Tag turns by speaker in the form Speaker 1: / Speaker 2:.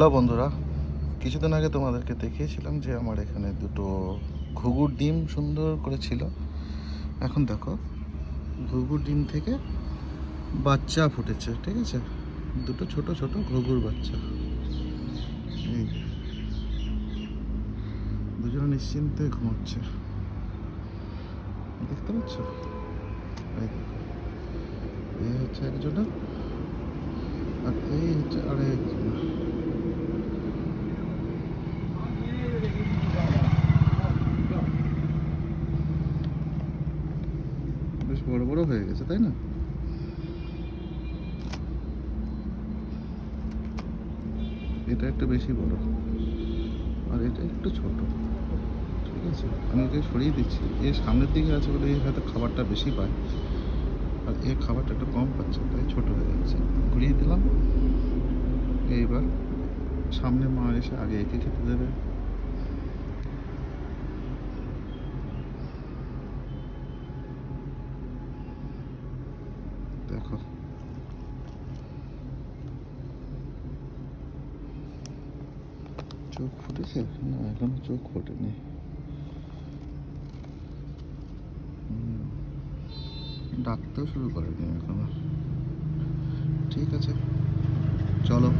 Speaker 1: Hello বন্ধুরা, কিছুদিন আগে তোমাদেরকে দেখিয়েছিলাম যে আমার এখানে দুটো ঘুঘুর ডিম সুন্দর করে ছিল। এখন দেখো, ঘুঘুর ডিম থেকে বাচ্চা ফুটেছে। ঠিক আছে, দুটো ছোট ছোট ঘুঘুর বাচ্চা। এই দুজনে নিশ্চিন্তে ঘুমাচ্ছে, দেখতে পাচ্ছ? এই দেখো, এই হচ্ছে একজনা, আর এই হচ্ছে আরেকজনা। বেশ বড় বড় হয়ে গেছে, তাই না? এটা একটু বেশি বড়, আর এটা একটু ছোট। ঠিক আছে, আমি ওকে সরিয়ে দিচ্ছি। এর সামনের দিকে আছে বলে হয়তো খাবারটা বেশি পায়, আর এর খাবারটা একটু কম পাচ্ছে, তাই ছোট হয়ে যাচ্ছে। ঘুরিয়ে দিলাম। এইবার সামনে মা এসে আগে একে খেতে দেবে। দেখো, চোখ ফুটেছে না? এখনো চোখ ফোটেনি। ডাকতেও শুরু করেনি এখনো। ঠিক আছে, চলো।